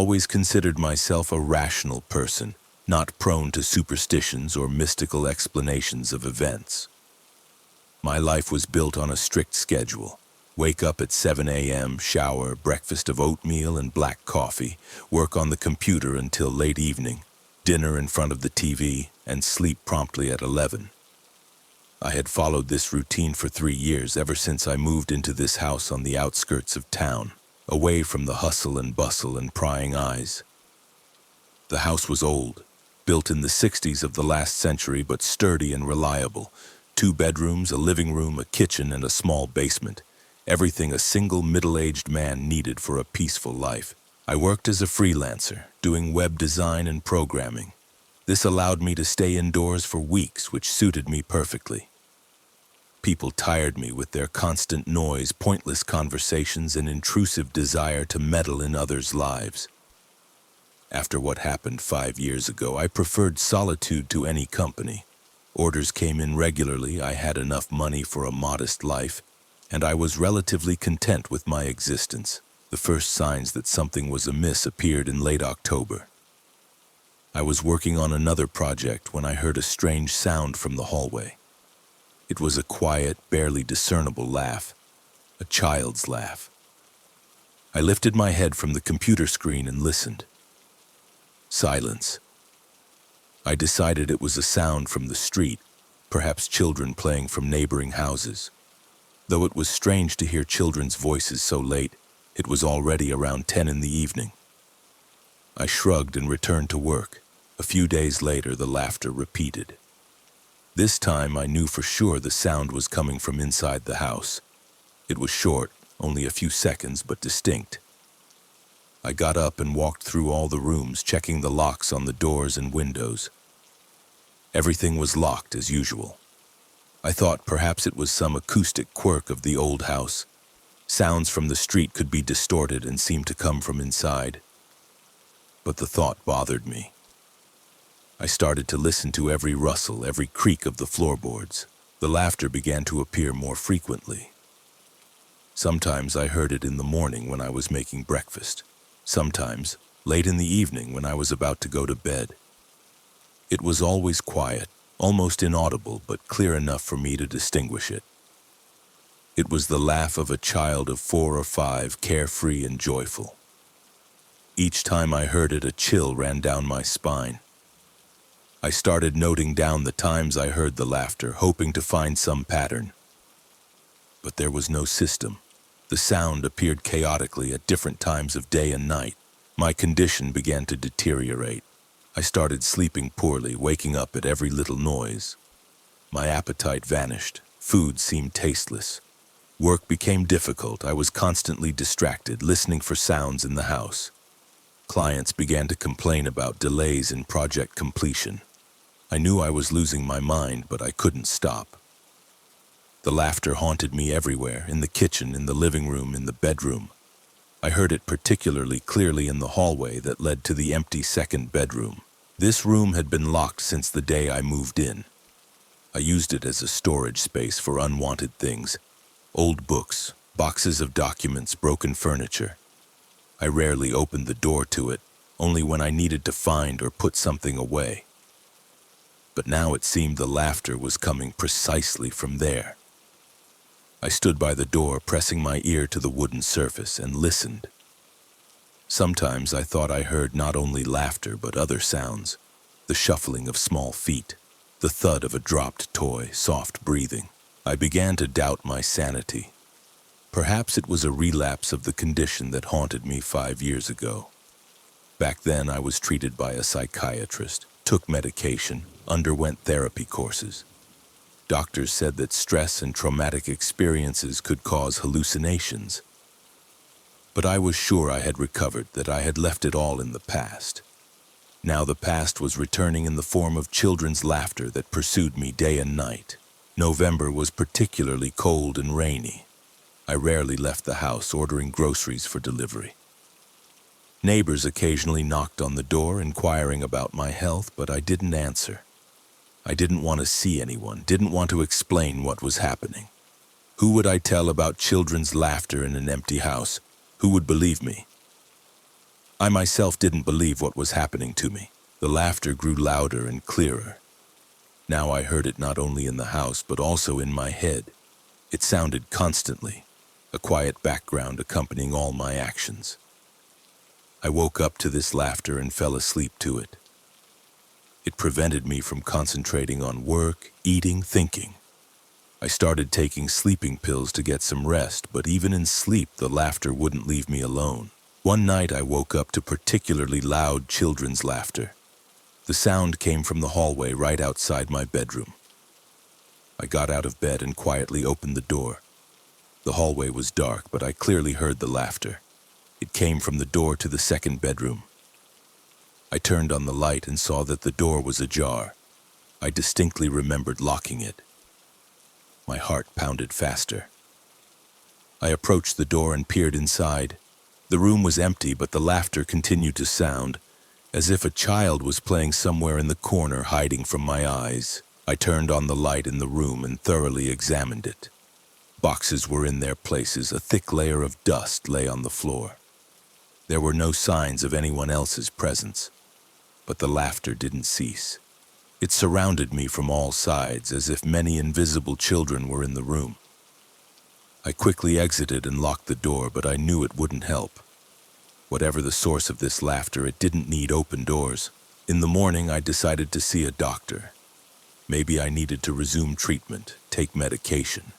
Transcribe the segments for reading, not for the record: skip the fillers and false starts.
always considered myself a rational person, not prone to superstitions or mystical explanations of events. My life was built on a strict schedule. Wake up at 7 a.m., shower, breakfast of oatmeal and black coffee, work on the computer until late evening, dinner in front of the TV, and sleep promptly at 11. I had followed this routine for 3 years, ever since I moved into this house on the outskirts of town, away from the hustle and bustle and prying eyes. The house was old, built in the 60s of the last century, but sturdy and reliable. 2 bedrooms, a living room, a kitchen, and a small basement. Everything a single middle-aged man needed for a peaceful life. I worked as a freelancer, doing web design and programming. This allowed me to stay indoors for weeks, which suited me perfectly. People tired me with their constant noise, pointless conversations, and intrusive desire to meddle in others' lives. After what happened 5 years ago, I preferred solitude to any company. Orders came in regularly, I had enough money for a modest life, and I was relatively content with my existence. The first signs that something was amiss appeared in late October. I was working on another project when I heard a strange sound from the hallway. It was a quiet, barely discernible laugh, a child's laugh. I lifted my head from the computer screen and listened. Silence. I decided it was a sound from the street, perhaps children playing from neighboring houses. Though it was strange to hear children's voices so late, it was already around 10 in the evening. I shrugged and returned to work. A few days later, the laughter repeated. This time, I knew for sure the sound was coming from inside the house. It was short, only a few seconds, but distinct. I got up and walked through all the rooms, checking the locks on the doors and windows. Everything was locked as usual. I thought perhaps it was some acoustic quirk of the old house. Sounds from the street could be distorted and seemed to come from inside. But the thought bothered me. I started to listen to every rustle, every creak of the floorboards. The laughter began to appear more frequently. Sometimes I heard it in the morning when I was making breakfast. Sometimes late in the evening when I was about to go to bed. It was always quiet, almost inaudible, but clear enough for me to distinguish it. It was the laugh of a child of 4 or 5, carefree and joyful. Each time I heard it, a chill ran down my spine. I started noting down the times I heard the laughter, hoping to find some pattern. But there was no system. The sound appeared chaotically at different times of day and night. My condition began to deteriorate. I started sleeping poorly, waking up at every little noise. My appetite vanished. Food seemed tasteless. Work became difficult. I was constantly distracted, listening for sounds in the house. Clients began to complain about delays in project completion. I knew I was losing my mind, but I couldn't stop. The laughter haunted me everywhere, in the kitchen, in the living room, in the bedroom. I heard it particularly clearly in the hallway that led to the empty second bedroom. This room had been locked since the day I moved in. I used it as a storage space for unwanted things. Old books, boxes of documents, broken furniture. I rarely opened the door to it, only when I needed to find or put something away. But now it seemed the laughter was coming precisely from there. I stood by the door, pressing my ear to the wooden surface, and listened. Sometimes I thought I heard not only laughter but other sounds, the shuffling of small feet, the thud of a dropped toy, soft breathing. I began to doubt my sanity. Perhaps it was a relapse of the condition that haunted me 5 years ago. Back then I was treated by a psychiatrist, took medication, underwent therapy courses. Doctors said that stress and traumatic experiences could cause hallucinations. But I was sure I had recovered, that I had left it all in the past. Now the past was returning in the form of children's laughter that pursued me day and night. November was particularly cold and rainy. I rarely left the house, ordering groceries for delivery. Neighbors occasionally knocked on the door, inquiring about my health, but I didn't answer. I didn't want to see anyone, didn't want to explain what was happening. Who would I tell about children's laughter in an empty house? Who would believe me? I myself didn't believe what was happening to me. The laughter grew louder and clearer. Now I heard it not only in the house but also in my head. It sounded constantly, a quiet background accompanying all my actions. I woke up to this laughter and fell asleep to it. It prevented me from concentrating on work, eating, thinking. I started taking sleeping pills to get some rest, but even in sleep, the laughter wouldn't leave me alone. One night I woke up to particularly loud children's laughter. The sound came from the hallway right outside my bedroom. I got out of bed and quietly opened the door. The hallway was dark, but I clearly heard the laughter. It came from the door to the second bedroom. I turned on the light and saw that the door was ajar. I distinctly remembered locking it. My heart pounded faster. I approached the door and peered inside. The room was empty, but the laughter continued to sound, as if a child was playing somewhere in the corner, hiding from my eyes. I turned on the light in the room and thoroughly examined it. Boxes were in their places. A thick layer of dust lay on the floor. There were no signs of anyone else's presence, but the laughter didn't cease. It surrounded me from all sides, as if many invisible children were in the room. I quickly exited and locked the door, but I knew it wouldn't help. Whatever the source of this laughter, it didn't need open doors. In the morning, I decided to see a doctor. Maybe I needed to resume treatment, take medication.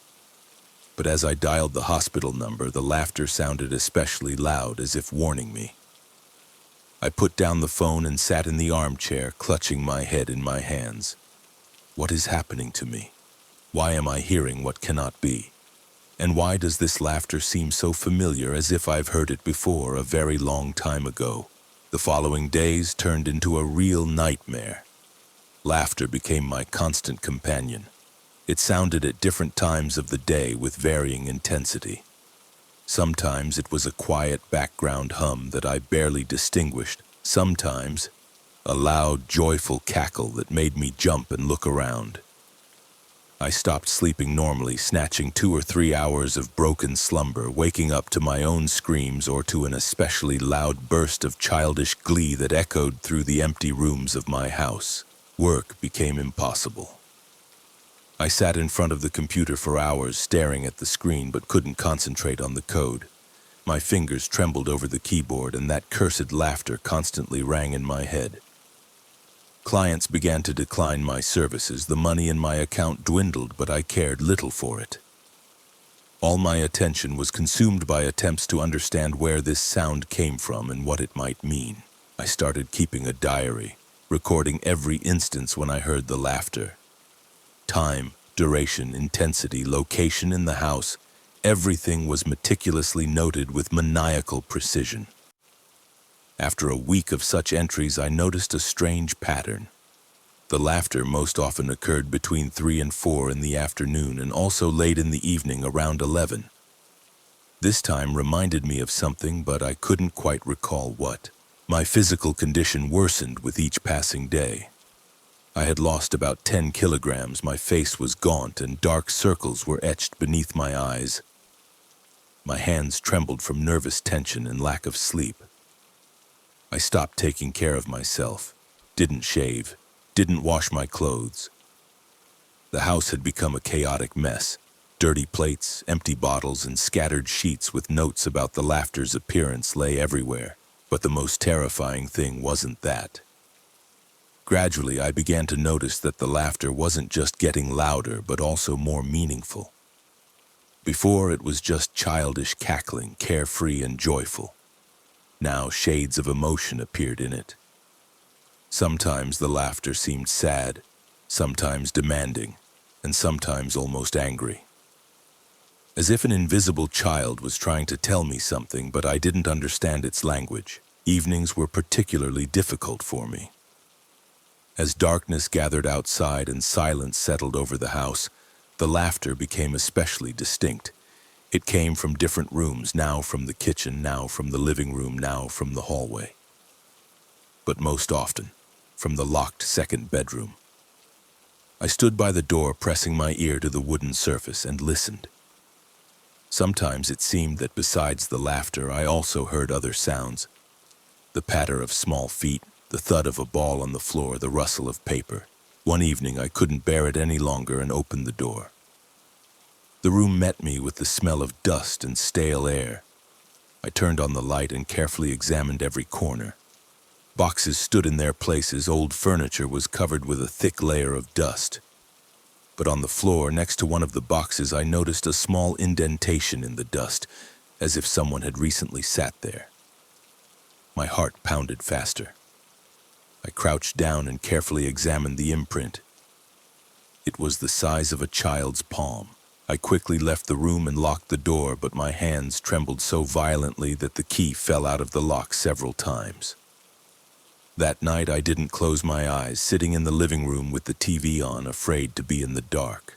But as I dialed the hospital number, the laughter sounded especially loud, as if warning me. I put down the phone and sat in the armchair, clutching my head in my hands. What is happening to me? Why am I hearing what cannot be? And why does this laughter seem so familiar, as if I've heard it before a very long time ago? The following days turned into a real nightmare. Laughter became my constant companion. It sounded at different times of the day with varying intensity. Sometimes it was a quiet background hum that I barely distinguished. Sometimes a loud, joyful cackle that made me jump and look around. I stopped sleeping normally, snatching 2 or 3 hours of broken slumber, waking up to my own screams or to an especially loud burst of childish glee that echoed through the empty rooms of my house. Work became impossible. I sat in front of the computer for hours, staring at the screen, but couldn't concentrate on the code. My fingers trembled over the keyboard, and that cursed laughter constantly rang in my head. Clients began to decline my services. The money in my account dwindled, but I cared little for it. All my attention was consumed by attempts to understand where this sound came from and what it might mean. I started keeping a diary, recording every instance when I heard the laughter. Time, duration, intensity, location in the house, everything was meticulously noted with maniacal precision. After a week of such entries, I noticed a strange pattern. The laughter most often occurred between 3 and 4 in the afternoon, and also late in the evening around 11. This time reminded me of something, but I couldn't quite recall what. My physical condition worsened with each passing day. I had lost about 10 kilograms, my face was gaunt, and dark circles were etched beneath my eyes. My hands trembled from nervous tension and lack of sleep. I stopped taking care of myself, didn't shave, didn't wash my clothes. The house had become a chaotic mess. Dirty plates, empty bottles, and scattered sheets with notes about the laughter's appearance lay everywhere. But the most terrifying thing wasn't that. Gradually, I began to notice that the laughter wasn't just getting louder, but also more meaningful. Before, it was just childish cackling, carefree and joyful. Now shades of emotion appeared in it. Sometimes the laughter seemed sad, sometimes demanding, and sometimes almost angry. As if an invisible child was trying to tell me something, but I didn't understand its language. Evenings were particularly difficult for me. As darkness gathered outside and silence settled over the house, the laughter became especially distinct. It came from different rooms, now from the kitchen, now from the living room, now from the hallway. But most often, from the locked second bedroom. I stood by the door, pressing my ear to the wooden surface, and listened. Sometimes it seemed that besides the laughter, I also heard other sounds. The patter of small feet, the thud of a ball on the floor, the rustle of paper. One evening I couldn't bear it any longer and opened the door. The room met me with the smell of dust and stale air. I turned on the light and carefully examined every corner. Boxes stood in their places, old furniture was covered with a thick layer of dust. But on the floor next to one of the boxes I noticed a small indentation in the dust, as if someone had recently sat there. My heart pounded faster. I crouched down and carefully examined the imprint. It was the size of a child's palm. I quickly left the room and locked the door, but my hands trembled so violently that the key fell out of the lock several times. That night I didn't close my eyes, sitting in the living room with the TV on, afraid to be in the dark.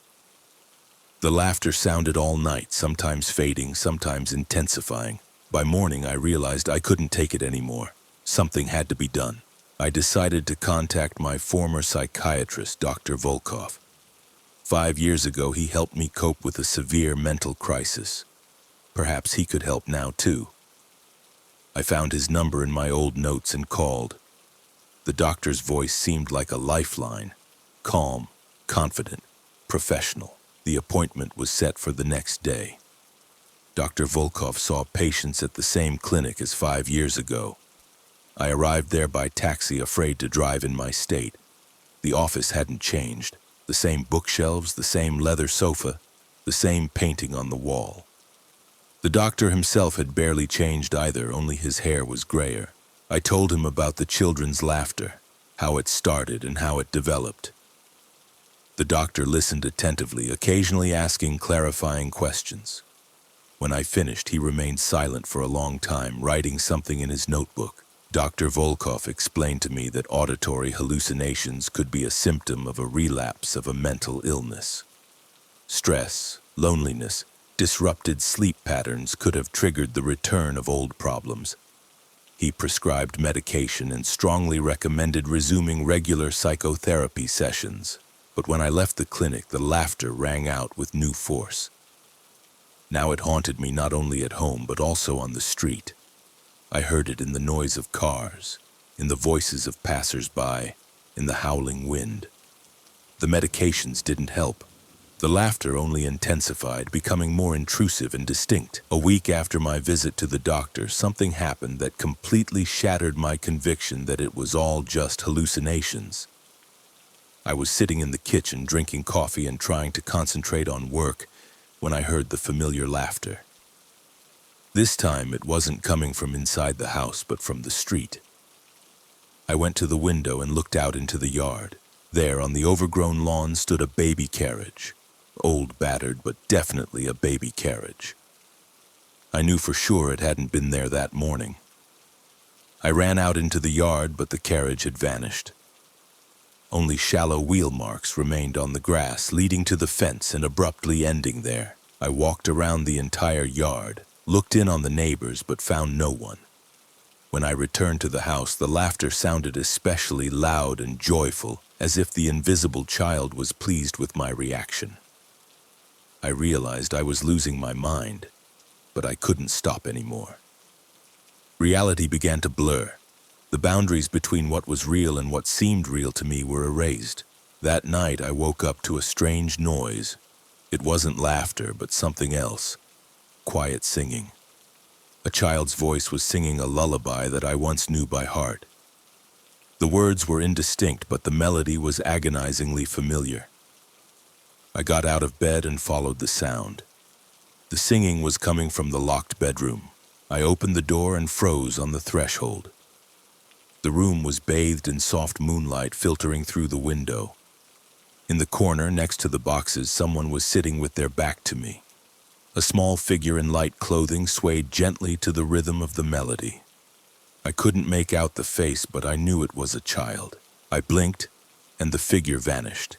The laughter sounded all night, sometimes fading, sometimes intensifying. By morning I realized I couldn't take it anymore. Something had to be done. I decided to contact my former psychiatrist, Dr. Volkov. 5 years ago he helped me cope with a severe mental crisis. Perhaps he could help now too. I found his number in my old notes and called. The doctor's voice seemed like a lifeline, calm, confident, professional. The appointment was set for the next day. Dr. Volkov saw patients at the same clinic as 5 years ago. I arrived there by taxi, afraid to drive in my state. The office hadn't changed. The same bookshelves, the same leather sofa, the same painting on the wall. The doctor himself had barely changed either, only his hair was grayer. I told him about the children's laughter, how it started and how it developed. The doctor listened attentively, occasionally asking clarifying questions. When I finished, he remained silent for a long time, writing something in his notebook. Dr. Volkov explained to me that auditory hallucinations could be a symptom of a relapse of a mental illness. Stress, loneliness, disrupted sleep patterns could have triggered the return of old problems. He prescribed medication and strongly recommended resuming regular psychotherapy sessions. But when I left the clinic, the laughter rang out with new force. Now it haunted me not only at home but also on the street. I heard it in the noise of cars, in the voices of passers-by, in the howling wind. The medications didn't help. The laughter only intensified, becoming more intrusive and distinct. A week after my visit to the doctor, something happened that completely shattered my conviction that it was all just hallucinations. I was sitting in the kitchen drinking coffee and trying to concentrate on work when I heard the familiar laughter. This time it wasn't coming from inside the house, but from the street. I went to the window and looked out into the yard. There, on the overgrown lawn, stood a baby carriage. Old, battered, but definitely a baby carriage. I knew for sure it hadn't been there that morning. I ran out into the yard, but the carriage had vanished. Only shallow wheel marks remained on the grass, leading to the fence and abruptly ending there. I walked around the entire yard, looked in on the neighbors, but found no one. When I returned to the house, the laughter sounded especially loud and joyful, as if the invisible child was pleased with my reaction. I realized I was losing my mind, but I couldn't stop anymore. Reality began to blur. The boundaries between what was real and what seemed real to me were erased. That night I woke up to a strange noise. It wasn't laughter, but something else. Quiet singing. A child's voice was singing a lullaby that I once knew by heart. The words were indistinct, but the melody was agonizingly familiar. I got out of bed and followed the sound. The singing was coming from the locked bedroom. I opened the door and froze on the threshold. The room was bathed in soft moonlight filtering through the window. In the corner, next to the boxes, someone was sitting with their back to me. A small figure in light clothing swayed gently to the rhythm of the melody. I couldn't make out the face, but I knew it was a child. I blinked, and the figure vanished.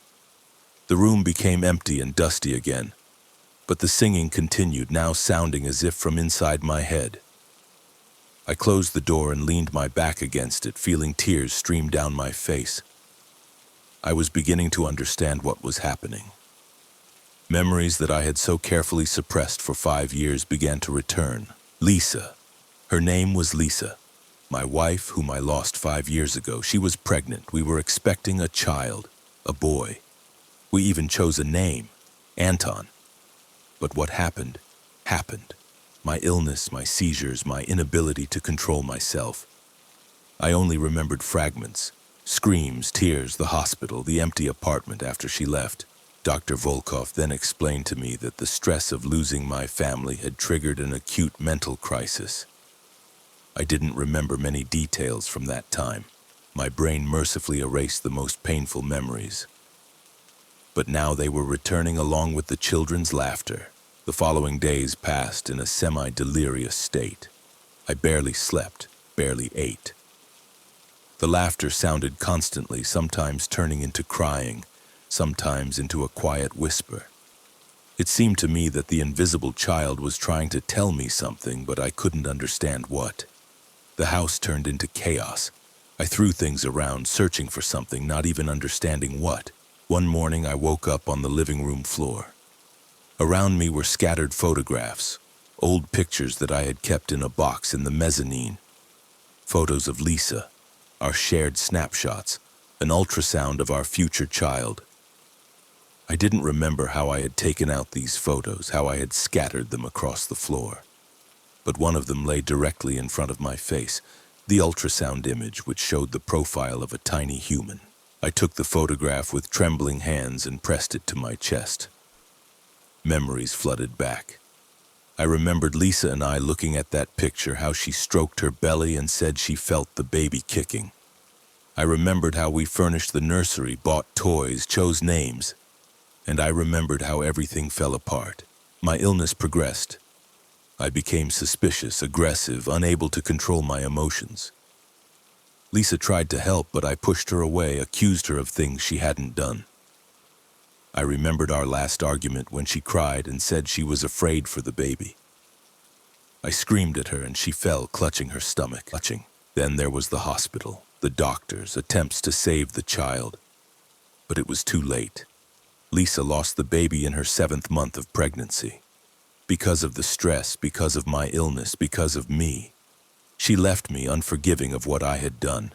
The room became empty and dusty again, but the singing continued, now sounding as if from inside my head. I closed the door and leaned my back against it, feeling tears stream down my face. I was beginning to understand what was happening. Memories that I had so carefully suppressed for 5 years began to return. Lisa. Her name was Lisa. My wife, whom I lost 5 years ago, she was pregnant. We were expecting a child, a boy. We even chose a name, Anton. But what happened, happened. My illness, my seizures, my inability to control myself. I only remembered fragments, screams, tears, the hospital, the empty apartment after she left. Dr. Volkov then explained to me that the stress of losing my family had triggered an acute mental crisis. I didn't remember many details from that time. My brain mercifully erased the most painful memories. But now they were returning along with the children's laughter. The following days passed in a semi-delirious state. I barely slept, barely ate. The laughter sounded constantly, sometimes turning into crying, sometimes into a quiet whisper. It seemed to me that the invisible child was trying to tell me something, but I couldn't understand what. The house turned into chaos. I threw things around, searching for something, not even understanding what. One morning I woke up on the living room floor. Around me were scattered photographs, old pictures that I had kept in a box in the mezzanine. Photos of Lisa, our shared snapshots, an ultrasound of our future child. I didn't remember how I had taken out these photos, how I had scattered them across the floor. But one of them lay directly in front of my face, the ultrasound image which showed the profile of a tiny human. I took the photograph with trembling hands and pressed it to my chest. Memories flooded back. I remembered Lisa and I looking at that picture, how she stroked her belly and said she felt the baby kicking. I remembered how we furnished the nursery, bought toys, chose names. And I remembered how everything fell apart. My illness progressed. I became suspicious, aggressive, unable to control my emotions. Lisa tried to help, but I pushed her away, accused her of things she hadn't done. I remembered our last argument when she cried and said she was afraid for the baby. I screamed at her and she fell, clutching her stomach. Then there was the hospital, the doctors, attempts to save the child. But it was too late. Lisa lost the baby in her 7th month of pregnancy. Because of the stress, because of my illness, because of me. She left me unforgiving of what I had done.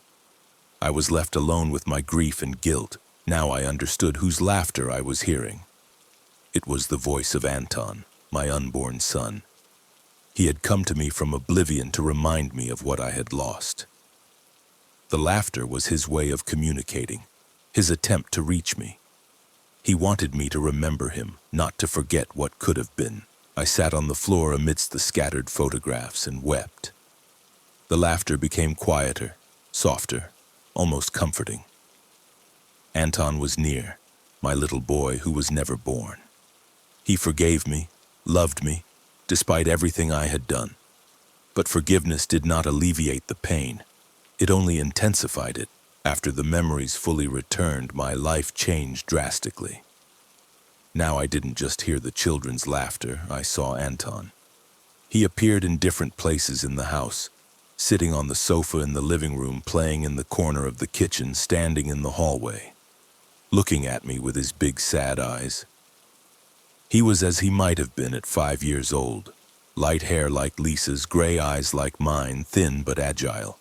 I was left alone with my grief and guilt. Now I understood whose laughter I was hearing. It was the voice of Anton, my unborn son. He had come to me from oblivion to remind me of what I had lost. The laughter was his way of communicating, his attempt to reach me. He wanted me to remember him, not to forget what could have been. I sat on the floor amidst the scattered photographs and wept. The laughter became quieter, softer, almost comforting. Anton was near, my little boy who was never born. He forgave me, loved me, despite everything I had done. But forgiveness did not alleviate the pain. It only intensified it. After the memories fully returned, my life changed drastically. Now I didn't just hear the children's laughter, I saw Anton. He appeared in different places in the house, sitting on the sofa in the living room, playing in the corner of the kitchen, standing in the hallway, looking at me with his big sad eyes. He was as he might have been at 5 years old, light hair like Lisa's, gray eyes like mine, thin but agile.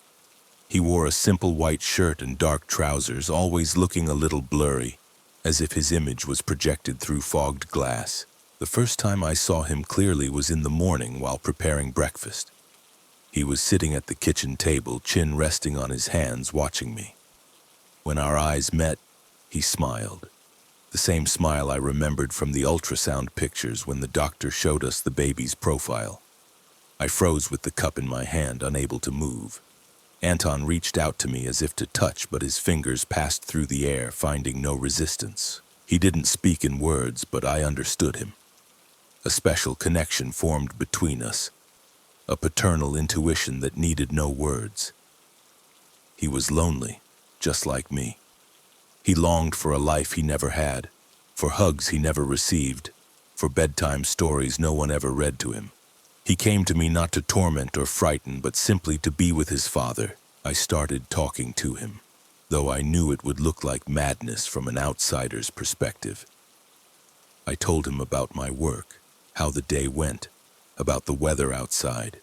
He wore a simple white shirt and dark trousers, always looking a little blurry, as if his image was projected through fogged glass. The first time I saw him clearly was in the morning while preparing breakfast. He was sitting at the kitchen table, chin resting on his hands, watching me. When our eyes met, he smiled. The same smile I remembered from the ultrasound pictures when the doctor showed us the baby's profile. I froze with the cup in my hand, unable to move. Anton reached out to me as if to touch, but his fingers passed through the air, finding no resistance. He didn't speak in words, but I understood him. A special connection formed between us, a paternal intuition that needed no words. He was lonely, just like me. He longed for a life he never had, for hugs he never received, for bedtime stories no one ever read to him. He came to me not to torment or frighten, but simply to be with his father. I started talking to him, though I knew it would look like madness from an outsider's perspective. I told him about my work, how the day went, about the weather outside.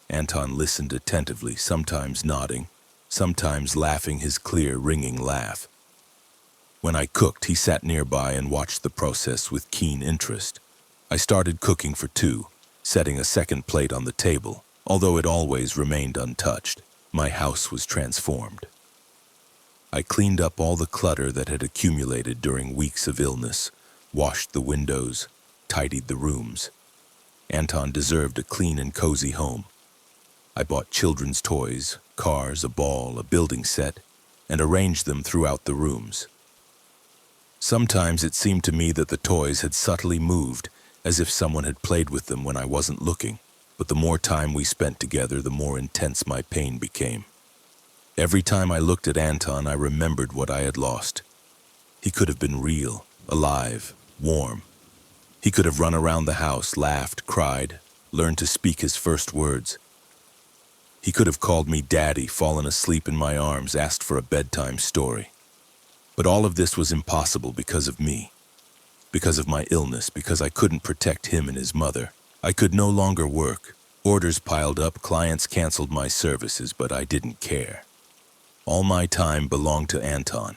Anton listened attentively, sometimes nodding, sometimes laughing his clear, ringing laugh. When I cooked, he sat nearby and watched the process with keen interest. I started cooking for two, setting a second plate on the table. Although it always remained untouched, my house was transformed. I cleaned up all the clutter that had accumulated during weeks of illness, washed the windows, tidied the rooms. Anton deserved a clean and cozy home. I bought children's toys, cars, a ball, a building set, and arranged them throughout the rooms. Sometimes it seemed to me that the toys had subtly moved, as if someone had played with them when I wasn't looking. But the more time we spent together, the more intense my pain became. Every time I looked at Anton, I remembered what I had lost. He could have been real, alive, warm. He could have run around the house, laughed, cried, learned to speak his first words. He could have called me Daddy, fallen asleep in my arms, asked for a bedtime story. But all of this was impossible because of me, because of my illness, because I couldn't protect him and his mother. I could no longer work. Orders piled up, clients canceled my services, but I didn't care. All my time belonged to Anton.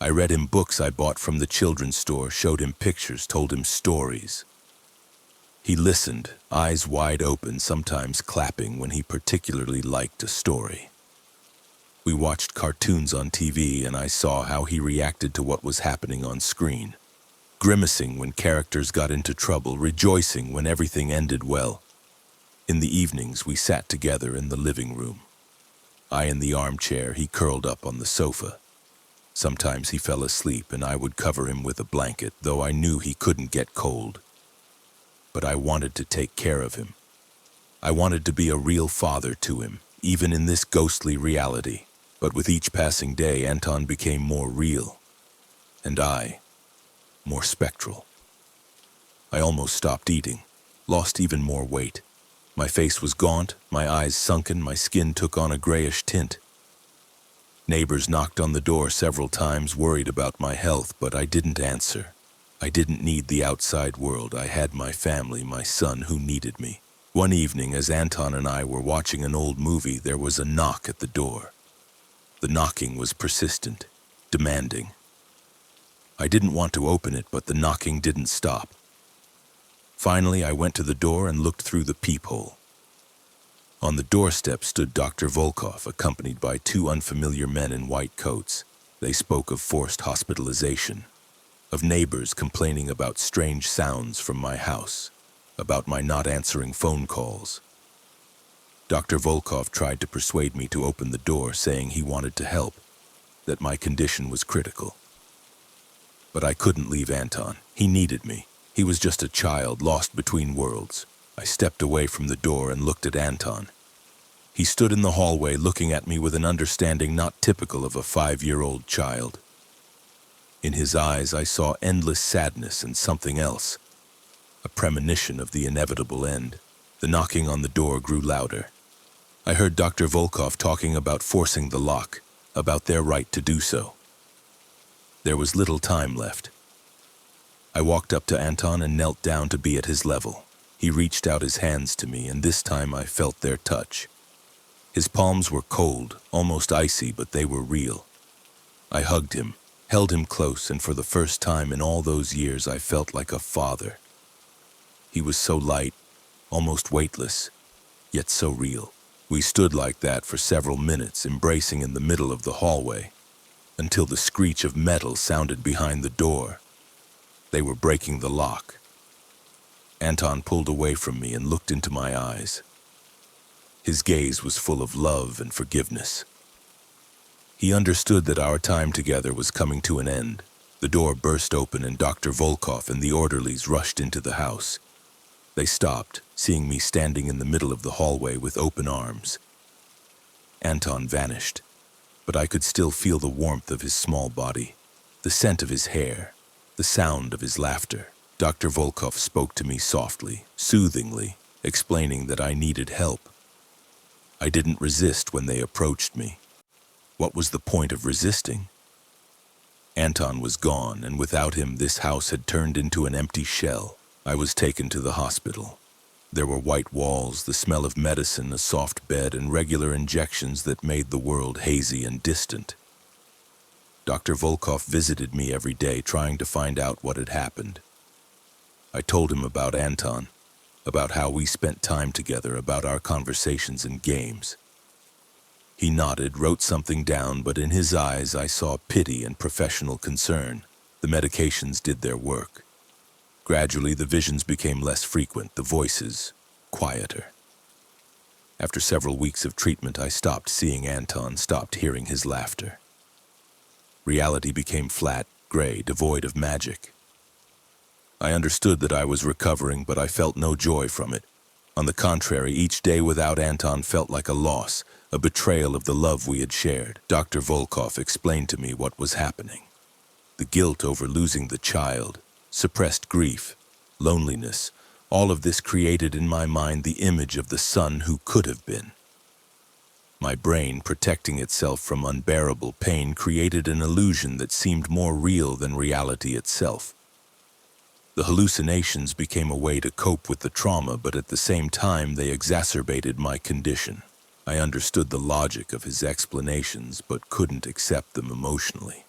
I read him books I bought from the children's store, showed him pictures, told him stories. He listened, eyes wide open, sometimes clapping when he particularly liked a story. We watched cartoons on TV, and I saw how he reacted to what was happening on screen. Grimacing when characters got into trouble, rejoicing when everything ended well. In the evenings, we sat together in the living room. I in the armchair, he curled up on the sofa. Sometimes he fell asleep, and I would cover him with a blanket, though I knew he couldn't get cold. But I wanted to take care of him. I wanted to be a real father to him, even in this ghostly reality. But with each passing day, Anton became more real, and I more spectral. I almost stopped eating, lost even more weight. My face was gaunt, my eyes sunken, my skin took on a grayish tint. Neighbors knocked on the door several times, worried about my health, but I didn't answer. I didn't need the outside world. I had my family, my son, who needed me. One evening, as Anton and I were watching an old movie, there was a knock at the door. The knocking was persistent, demanding. I didn't want to open it, but the knocking didn't stop. Finally, I went to the door and looked through the peephole. On the doorstep stood Dr. Volkov, accompanied by two unfamiliar men in white coats. They spoke of forced hospitalization, of neighbors complaining about strange sounds from my house, about my not answering phone calls. Dr. Volkov tried to persuade me to open the door, saying he wanted to help, that my condition was critical. But I couldn't leave Anton. He needed me. He was just a child lost between worlds. I stepped away from the door and looked at Anton. He stood in the hallway looking at me with an understanding not typical of a 5-year-old child. In his eyes I saw endless sadness and something else, a premonition of the inevitable end. The knocking on the door grew louder. I heard Dr. Volkov talking about forcing the lock, about their right to do so. There was little time left. I walked up to Anton and knelt down to be at his level. He reached out his hands to me, and this time I felt their touch. His palms were cold, almost icy, but they were real. I hugged him, held him close, and for the first time in all those years I felt like a father. He was so light, almost weightless, yet so real. We stood like that for several minutes, embracing in the middle of the hallway, until the screech of metal sounded behind the door. They were breaking the lock. Anton pulled away from me and looked into my eyes. His gaze was full of love and forgiveness. He understood that our time together was coming to an end. The door burst open and Dr. Volkov and the orderlies rushed into the house. They stopped, seeing me standing in the middle of the hallway with open arms. Anton vanished, but I could still feel the warmth of his small body, the scent of his hair, the sound of his laughter. Dr. Volkov spoke to me softly, soothingly, explaining that I needed help. I didn't resist when they approached me. What was the point of resisting? Anton was gone, and without him this house had turned into an empty shell. I was taken to the hospital. There were white walls, the smell of medicine, a soft bed, and regular injections that made the world hazy and distant. Dr. Volkov visited me every day, trying to find out what had happened. I told him about Anton, about how we spent time together, about our conversations and games. He nodded, wrote something down, but in his eyes I saw pity and professional concern. The medications did their work. Gradually, the visions became less frequent, the voices quieter. After several weeks of treatment, I stopped seeing Anton, stopped hearing his laughter. Reality became flat, gray, devoid of magic. I understood that I was recovering, but I felt no joy from it. On the contrary, each day without Anton felt like a loss, a betrayal of the love we had shared. Dr. Volkov explained to me what was happening. The guilt over losing the child, suppressed grief, loneliness, all of this created in my mind the image of the son who could have been. My brain, protecting itself from unbearable pain, created an illusion that seemed more real than reality itself. The hallucinations became a way to cope with the trauma, but at the same time they exacerbated my condition. I understood the logic of his explanations, but couldn't accept them emotionally.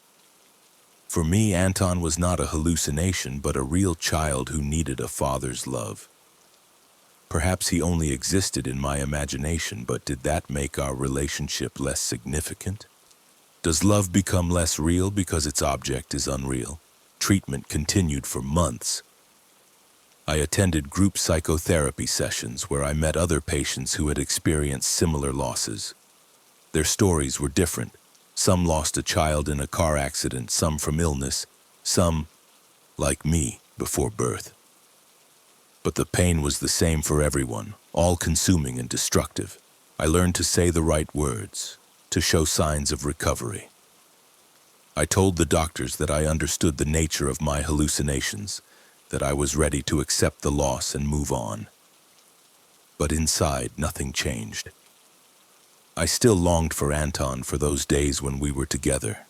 For me, Anton was not a hallucination, but a real child who needed a father's love. Perhaps he only existed in my imagination, but did that make our relationship less significant? Does love become less real because its object is unreal? Treatment continued for months. I attended group psychotherapy sessions where I met other patients who had experienced similar losses. Their stories were different. Some lost a child in a car accident, some from illness, some, like me, before birth. But the pain was the same for everyone, all-consuming and destructive. I learned to say the right words, to show signs of recovery. I told the doctors that I understood the nature of my hallucinations, that I was ready to accept the loss and move on. But inside, nothing changed. I still longed for Anton, for those days when we were together.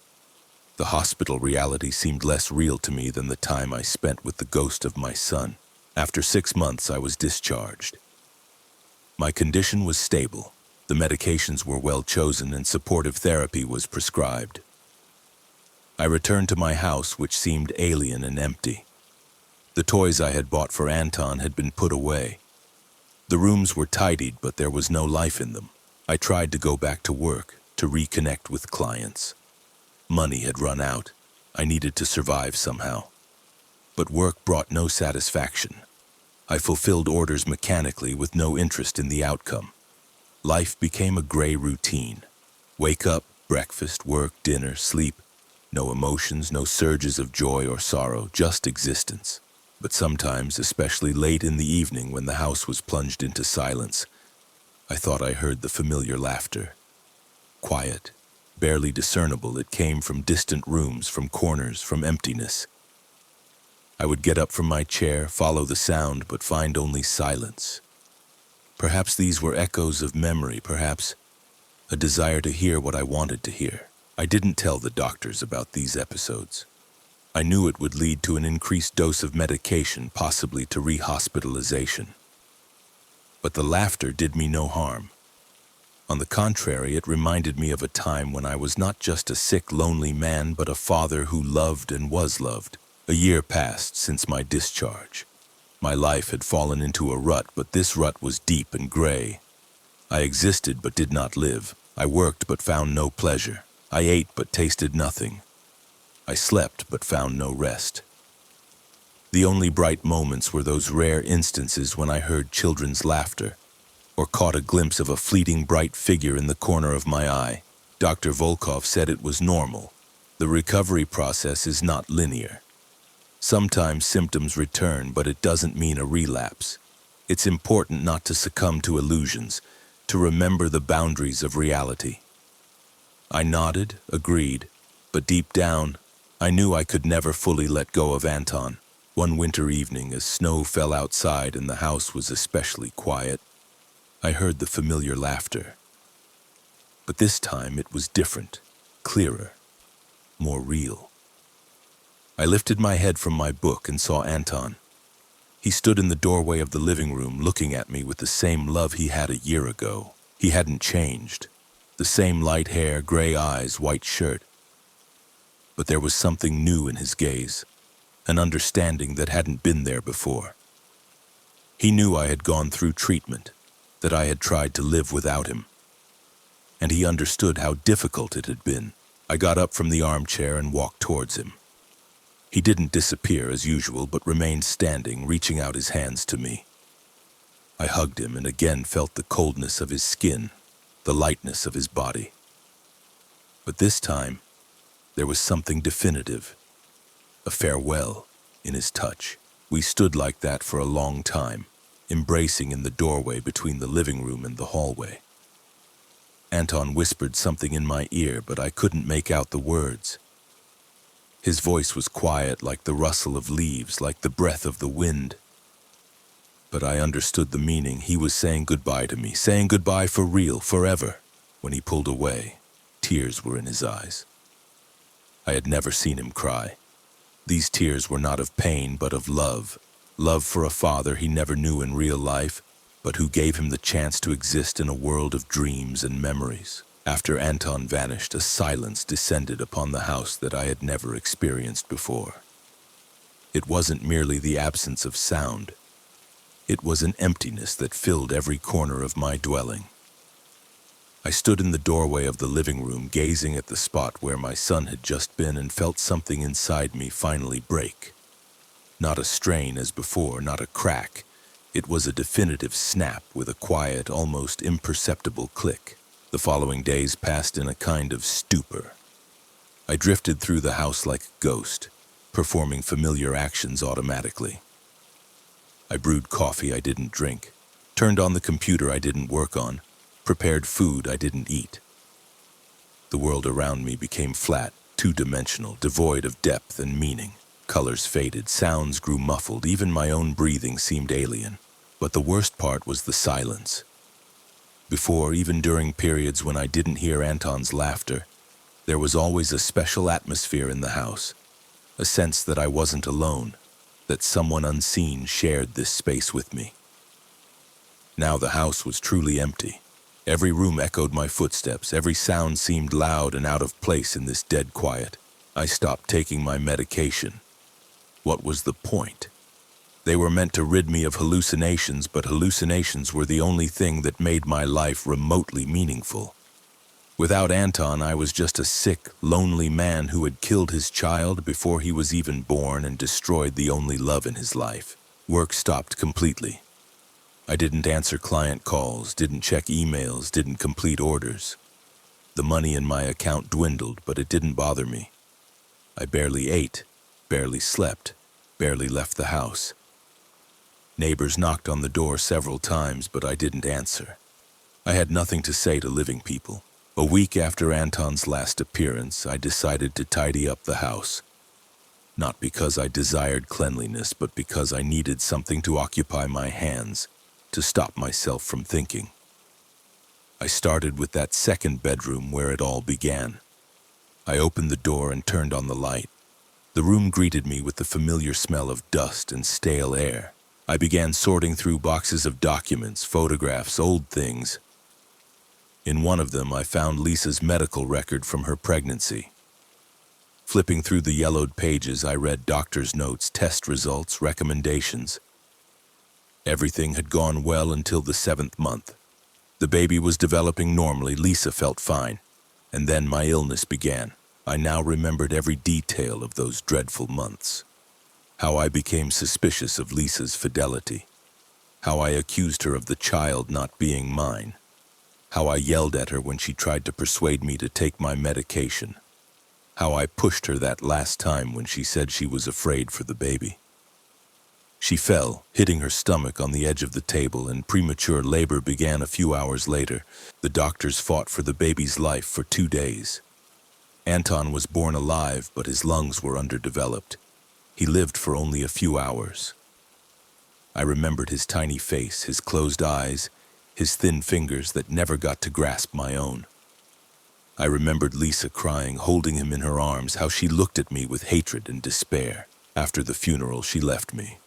The hospital reality seemed less real to me than the time I spent with the ghost of my son. After 6 months, I was discharged. My condition was stable. The medications were well chosen and supportive therapy was prescribed. I returned to my house, which seemed alien and empty. The toys I had bought for Anton had been put away. The rooms were tidied, but there was no life in them. I tried to go back to work, to reconnect with clients. Money had run out. I needed to survive somehow. But work brought no satisfaction. I fulfilled orders mechanically with no interest in the outcome. Life became a gray routine. Wake up, breakfast, work, dinner, sleep. No emotions, no surges of joy or sorrow, just existence. But sometimes, especially late in the evening when the house was plunged into silence, I thought I heard the familiar laughter. Quiet, barely discernible, it came from distant rooms, from corners, from emptiness. I would get up from my chair, follow the sound, but find only silence. Perhaps these were echoes of memory, perhaps a desire to hear what I wanted to hear. I didn't tell the doctors about these episodes. I knew it would lead to an increased dose of medication, possibly to rehospitalization. But the laughter did me no harm. On the contrary, it reminded me of a time when I was not just a sick, lonely man, but a father who loved and was loved. A year passed since my discharge. My life had fallen into a rut, but this rut was deep and gray. I existed but did not live. I worked but found no pleasure. I ate but tasted nothing. I slept but found no rest. The only bright moments were those rare instances when I heard children's laughter, or caught a glimpse of a fleeting bright figure in the corner of my eye. Dr. Volkov said it was normal. The recovery process is not linear. Sometimes symptoms return, but it doesn't mean a relapse. It's important not to succumb to illusions, to remember the boundaries of reality. I nodded, agreed, but deep down, I knew I could never fully let go of Anton. One winter evening, as snow fell outside and the house was especially quiet, I heard the familiar laughter. But this time it was different, clearer, more real. I lifted my head from my book and saw Anton. He stood in the doorway of the living room looking at me with the same love he had a year ago. He hadn't changed. The same light hair, gray eyes, white shirt. But there was something new in his gaze, an understanding that hadn't been there before. He knew I had gone through treatment, that I had tried to live without him. And he understood how difficult it had been. I got up from the armchair and walked towards him. He didn't disappear as usual, but remained standing, reaching out his hands to me. I hugged him and again felt the coldness of his skin, the lightness of his body. But this time, there was something definitive, a farewell in his touch. We stood like that for a long time, embracing in the doorway between the living room and the hallway. Anton whispered something in my ear, but I couldn't make out the words. His voice was quiet, like the rustle of leaves, like the breath of the wind. But I understood the meaning. He was saying goodbye to me, saying goodbye for real, forever. When he pulled away, tears were in his eyes. I had never seen him cry. These tears were not of pain, but of love. Love for a father he never knew in real life, but who gave him the chance to exist in a world of dreams and memories. After Anton vanished, a silence descended upon the house that I had never experienced before. It wasn't merely the absence of sound. It was an emptiness that filled every corner of my dwelling. I stood in the doorway of the living room, gazing at the spot where my son had just been, and felt something inside me finally break. Not a strain as before, not a crack. It was a definitive snap with a quiet, almost imperceptible click. The following days passed in a kind of stupor. I drifted through the house like a ghost, performing familiar actions automatically. I brewed coffee I didn't drink, turned on the computer I didn't work on, prepared food I didn't eat. The world around me became flat, two-dimensional, devoid of depth and meaning. Colors faded, sounds grew muffled, even my own breathing seemed alien. But the worst part was the silence. Before, even during periods when I didn't hear Anton's laughter, there was always a special atmosphere in the house, a sense that I wasn't alone, that someone unseen shared this space with me. Now the house was truly empty. Every room echoed my footsteps, every sound seemed loud and out of place in this dead quiet. I stopped taking my medication. What was the point? They were meant to rid me of hallucinations, but hallucinations were the only thing that made my life remotely meaningful. Without Anton, I was just a sick, lonely man who had killed his child before he was even born and destroyed the only love in his life. Work stopped completely. I didn't answer client calls, didn't check emails, didn't complete orders. The money in my account dwindled, but it didn't bother me. I barely ate, barely slept, barely left the house. Neighbors knocked on the door several times, but I didn't answer. I had nothing to say to living people. A week after Anton's last appearance, I decided to tidy up the house. Not because I desired cleanliness, but because I needed something to occupy my hands, to stop myself from thinking. I started with that second bedroom where it all began. I opened the door and turned on the light. The room greeted me with the familiar smell of dust and stale air. I began sorting through boxes of documents, photographs, old things. In one of them, I found Lisa's medical record from her pregnancy. Flipping through the yellowed pages, I read doctor's notes, test results, recommendations. Everything had gone well until the 7th month. The baby was developing normally, Lisa felt fine. And then my illness began. I now remembered every detail of those dreadful months. How I became suspicious of Lisa's fidelity. How I accused her of the child not being mine. How I yelled at her when she tried to persuade me to take my medication. How I pushed her that last time when she said she was afraid for the baby. She fell, hitting her stomach on the edge of the table, and premature labor began a few hours later. The doctors fought for the baby's life for 2 days. Anton was born alive, but his lungs were underdeveloped. He lived for only a few hours. I remembered his tiny face, his closed eyes, his thin fingers that never got to grasp my own. I remembered Lisa crying, holding him in her arms, how she looked at me with hatred and despair. After the funeral, she left me.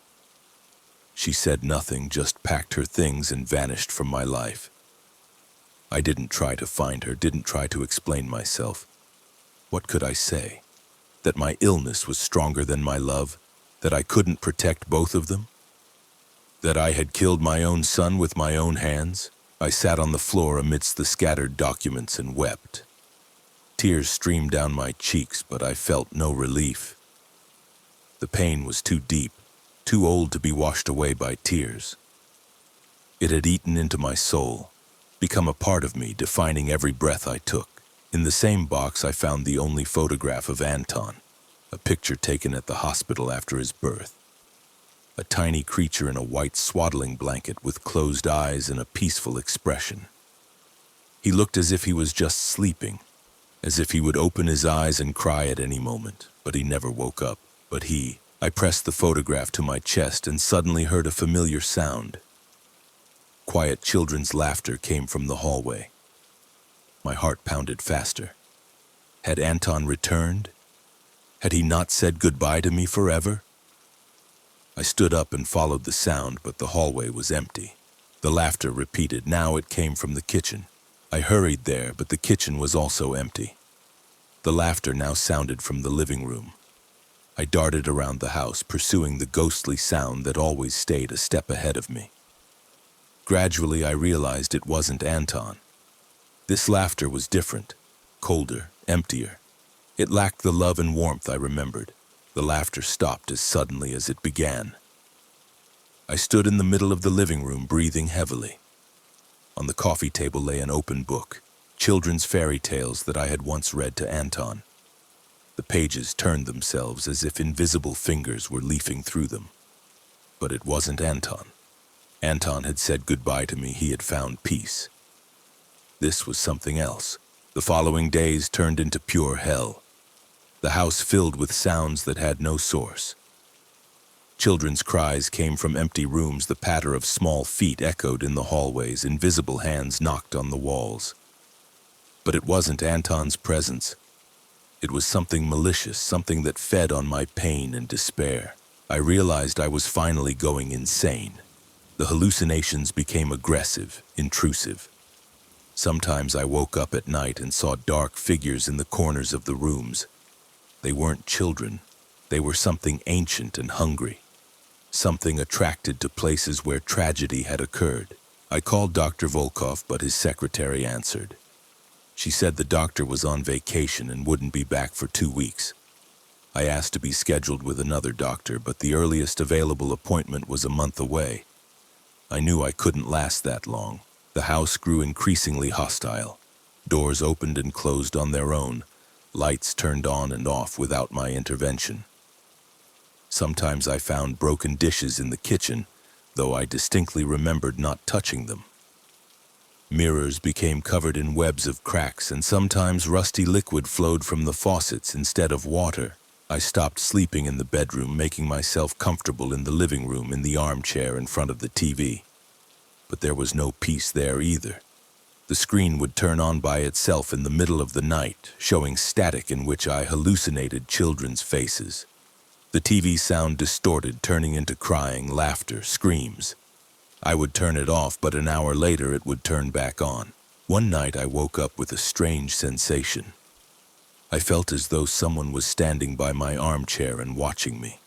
She said nothing, just packed her things and vanished from my life. I didn't try to find her, didn't try to explain myself. What could I say? That my illness was stronger than my love? That I couldn't protect both of them? That I had killed my own son with my own hands? I sat on the floor amidst the scattered documents and wept. Tears streamed down my cheeks, but I felt no relief. The pain was too deep, too old to be washed away by tears. It had eaten into my soul, become a part of me, defining every breath I took. In the same box, I found the only photograph of Anton, a picture taken at the hospital after his birth. A tiny creature in a white swaddling blanket with closed eyes and a peaceful expression. He looked as if he was just sleeping, as if he would open his eyes and cry at any moment, but he never woke up. I pressed the photograph to my chest and suddenly heard a familiar sound. Quiet children's laughter came from the hallway. My heart pounded faster. Had Anton returned? Had he not said goodbye to me forever? I stood up and followed the sound, but the hallway was empty. The laughter repeated. Now it came from the kitchen. I hurried there, but the kitchen was also empty. The laughter now sounded from the living room. I darted around the house, pursuing the ghostly sound that always stayed a step ahead of me. Gradually, I realized it wasn't Anton. This laughter was different, colder, emptier. It lacked the love and warmth I remembered. The laughter stopped as suddenly as it began. I stood in the middle of the living room, breathing heavily. On the coffee table lay an open book, children's fairy tales that I had once read to Anton. The pages turned themselves as if invisible fingers were leafing through them. But it wasn't Anton. Anton had said goodbye to me. He had found peace. This was something else. The following days turned into pure hell. The house filled with sounds that had no source. Children's cries came from empty rooms. The patter of small feet echoed in the hallways. Invisible hands knocked on the walls. But it wasn't Anton's presence. It was something malicious, something that fed on my pain and despair. I realized I was finally going insane. The hallucinations became aggressive, intrusive. Sometimes I woke up at night and saw dark figures in the corners of the rooms. They weren't children. They were something ancient and hungry. Something attracted to places where tragedy had occurred. I called Dr. Volkov, but his secretary answered. She said the doctor was on vacation and wouldn't be back for 2 weeks. I asked to be scheduled with another doctor, but the earliest available appointment was a month away. I knew I couldn't last that long. The house grew increasingly hostile. Doors opened and closed on their own. Lights turned on and off without my intervention. Sometimes I found broken dishes in the kitchen, though I distinctly remembered not touching them. Mirrors became covered in webs of cracks, and sometimes rusty liquid flowed from the faucets instead of water. I stopped sleeping in the bedroom, making myself comfortable in the living room in the armchair in front of the TV. But there was no peace there either. The screen would turn on by itself in the middle of the night, showing static in which I hallucinated children's faces. The TV sound distorted, turning into crying, laughter, screams. I would turn it off, but an hour later it would turn back on. One night I woke up with a strange sensation. I felt as though someone was standing by my armchair and watching me.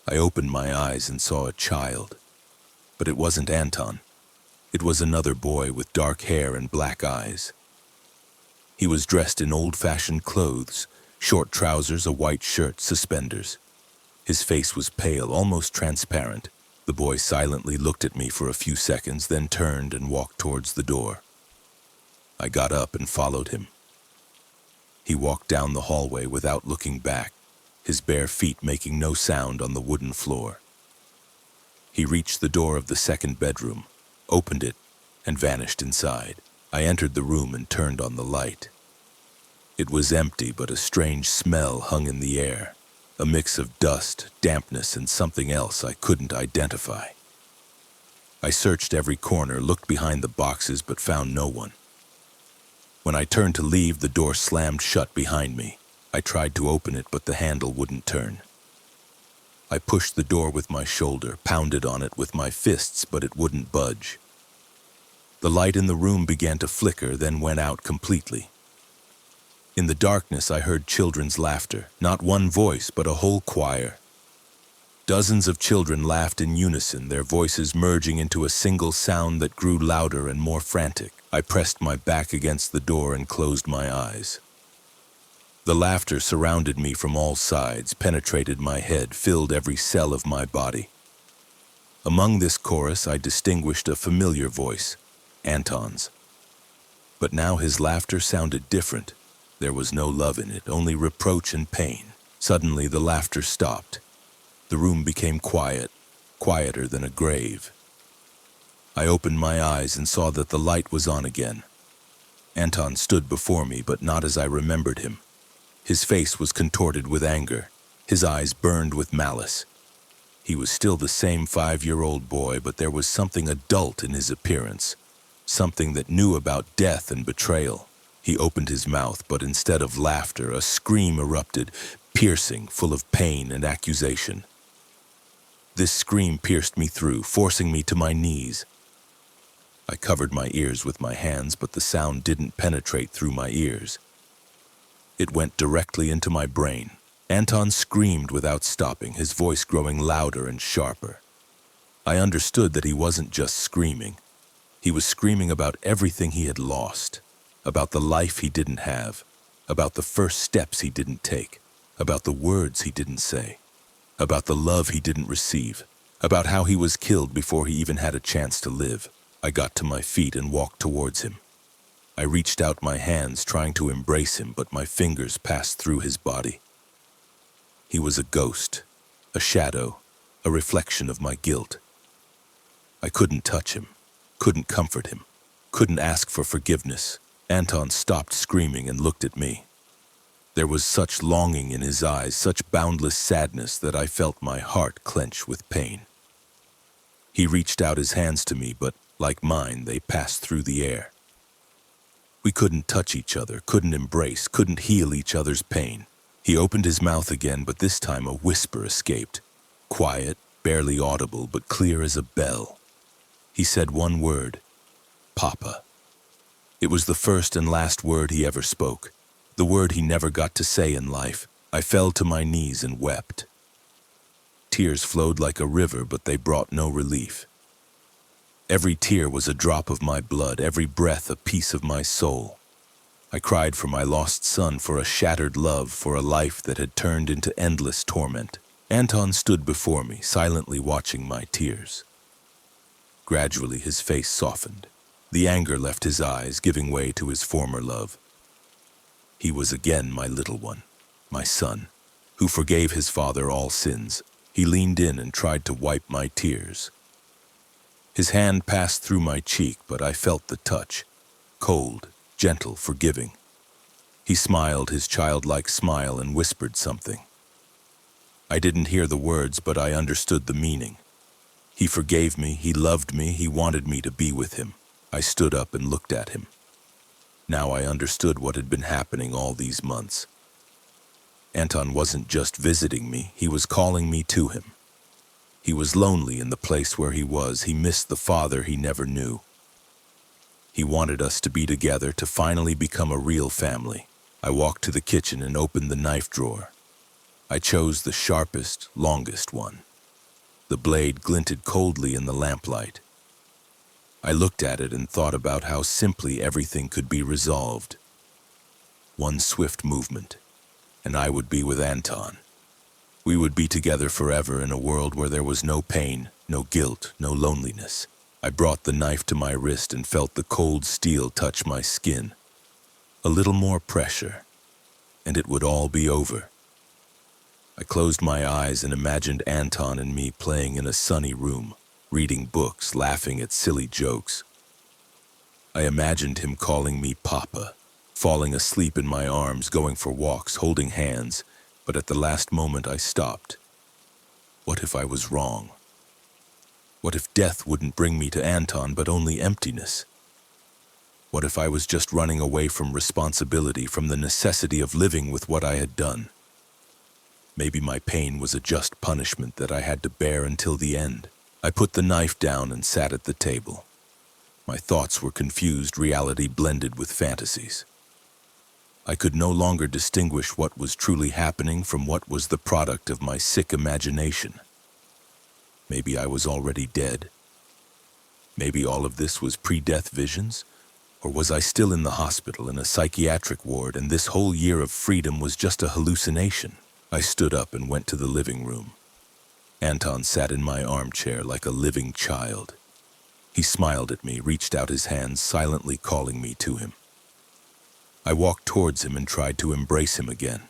I opened my eyes and saw a child. But it wasn't Anton. It was another boy with dark hair and black eyes. He was dressed in old-fashioned clothes, short trousers, a white shirt, suspenders. His face was pale, almost transparent. The boy silently looked at me for a few seconds, then turned and walked towards the door. I got up and followed him. He walked down the hallway without looking back, his bare feet making no sound on the wooden floor. He reached the door of the second bedroom, opened it, and vanished inside. I entered the room and turned on the light. It was empty, but a strange smell hung in the air. A mix of dust, dampness, and something else I couldn't identify. I searched every corner, looked behind the boxes, but found no one. When I turned to leave, the door slammed shut behind me. I tried to open it, but the handle wouldn't turn. I pushed the door with my shoulder, pounded on it with my fists, but it wouldn't budge. The light in the room began to flicker, then went out completely. In the darkness, I heard children's laughter, not one voice, but a whole choir. Dozens of children laughed in unison, their voices merging into a single sound that grew louder and more frantic. I pressed my back against the door and closed my eyes. The laughter surrounded me from all sides, penetrated my head, filled every cell of my body. Among this chorus, I distinguished a familiar voice, Anton's. But now his laughter sounded different. There was no love in it, only reproach and pain. Suddenly, the laughter stopped. The room became quiet, quieter than a grave. I opened my eyes and saw that the light was on again. Anton stood before me, but not as I remembered him. His face was contorted with anger. His eyes burned with malice. He was still the same 5-year-old boy, but there was something adult in his appearance, something that knew about death and betrayal. He opened his mouth, but instead of laughter, a scream erupted, piercing, full of pain and accusation. This scream pierced me through, forcing me to my knees. I covered my ears with my hands, but the sound didn't penetrate through my ears. It went directly into my brain. Anton screamed without stopping, his voice growing louder and sharper. I understood that he wasn't just screaming. He was screaming about everything he had lost, about the life he didn't have, about the first steps he didn't take, about the words he didn't say, about the love he didn't receive, about how he was killed before he even had a chance to live. I got to my feet and walked towards him. I reached out my hands, trying to embrace him, but my fingers passed through his body. He was a ghost, a shadow, a reflection of my guilt. I couldn't touch him, couldn't comfort him, couldn't ask for forgiveness. Anton stopped screaming and looked at me. There was such longing in his eyes, such boundless sadness that I felt my heart clench with pain. He reached out his hands to me, but like mine, they passed through the air. We couldn't touch each other, couldn't embrace, couldn't heal each other's pain. He opened his mouth again, but this time a whisper escaped. Quiet, barely audible, but clear as a bell. He said one word, Papa. It was the first and last word he ever spoke, the word he never got to say in life. I fell to my knees and wept. Tears flowed like a river, but they brought no relief. Every tear was a drop of my blood, every breath a piece of my soul. I cried for my lost son, for a shattered love, for a life that had turned into endless torment. Anton stood before me, silently watching my tears. Gradually, his face softened. The anger left his eyes, giving way to his former love. He was again my little one, my son, who forgave his father all sins. He leaned in and tried to wipe my tears. His hand passed through my cheek, but I felt the touch, cold, gentle, forgiving. He smiled his childlike smile and whispered something. I didn't hear the words, but I understood the meaning. He forgave me, he loved me, he wanted me to be with him. I stood up and looked at him. Now I understood what had been happening all these months. Anton wasn't just visiting me, he was calling me to him. He was lonely in the place where he was. He missed the father he never knew. He wanted us to be together, to finally become a real family. I walked to the kitchen and opened the knife drawer. I chose the sharpest, longest one. The blade glinted coldly in the lamplight. I looked at it and thought about how simply everything could be resolved. One swift movement, and I would be with Anton. We would be together forever in a world where there was no pain, no guilt, no loneliness. I brought the knife to my wrist and felt the cold steel touch my skin. A little more pressure, and it would all be over. I closed my eyes and imagined Anton and me playing in a sunny room, reading books, laughing at silly jokes. I imagined him calling me Papa, falling asleep in my arms, going for walks, holding hands, but at the last moment I stopped. What if I was wrong? What if death wouldn't bring me to Anton, but only emptiness? What if I was just running away from responsibility, from the necessity of living with what I had done? Maybe my pain was a just punishment that I had to bear until the end. I put the knife down and sat at the table. My thoughts were confused, reality blended with fantasies. I could no longer distinguish what was truly happening from what was the product of my sick imagination. Maybe I was already dead. Maybe all of this was pre-death visions? Or was I still in the hospital in a psychiatric ward and this whole year of freedom was just a hallucination? I stood up and went to the living room. Anton sat in my armchair like a living child. He smiled at me, reached out his hands, silently calling me to him. I walked towards him and tried to embrace him again.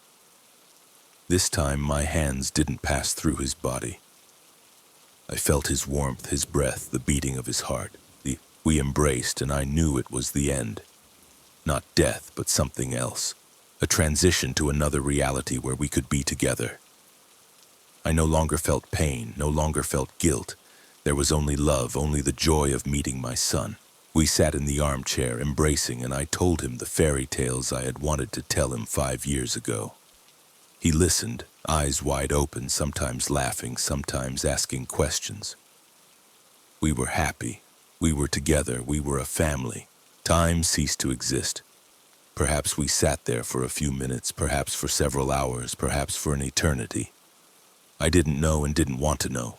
This time, my hands didn't pass through his body. I felt his warmth, his breath, the beating of his heart. We embraced, and I knew it was the end. Not death, but something else. A transition to another reality where we could be together. I no longer felt pain, no longer felt guilt. There was only love, only the joy of meeting my son. We sat in the armchair, embracing, and I told him the fairy tales I had wanted to tell him 5 years ago. He listened, eyes wide open, sometimes laughing, sometimes asking questions. We were happy. We were together. We were a family. Time ceased to exist. Perhaps we sat there for a few minutes, perhaps for several hours, perhaps for an eternity. I didn't know and didn't want to know.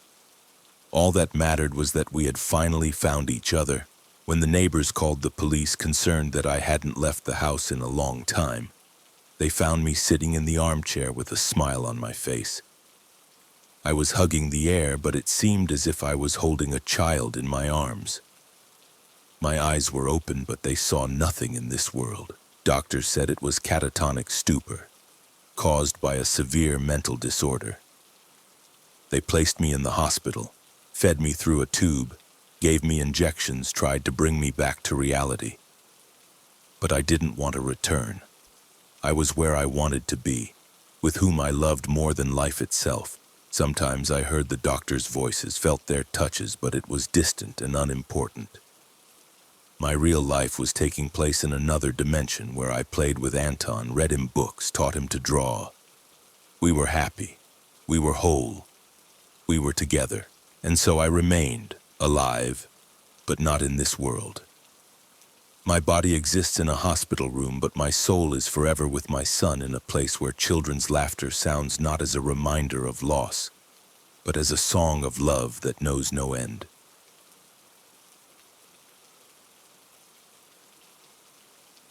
All that mattered was that we had finally found each other. When the neighbors called the police, concerned that I hadn't left the house in a long time, they found me sitting in the armchair with a smile on my face. I was hugging the air, but it seemed as if I was holding a child in my arms. My eyes were open, but they saw nothing in this world. Doctors said it was catatonic stupor, caused by a severe mental disorder. They placed me in the hospital, fed me through a tube, gave me injections, tried to bring me back to reality. But I didn't want to return. I was where I wanted to be, with whom I loved more than life itself. Sometimes I heard the doctors' voices, felt their touches, but it was distant and unimportant. My real life was taking place in another dimension where I played with Anton, read him books, taught him to draw. We were happy. We were whole. We were together. And so I remained, alive, but not in this world. My body exists in a hospital room, but my soul is forever with my son in a place where children's laughter sounds not as a reminder of loss, but as a song of love that knows no end.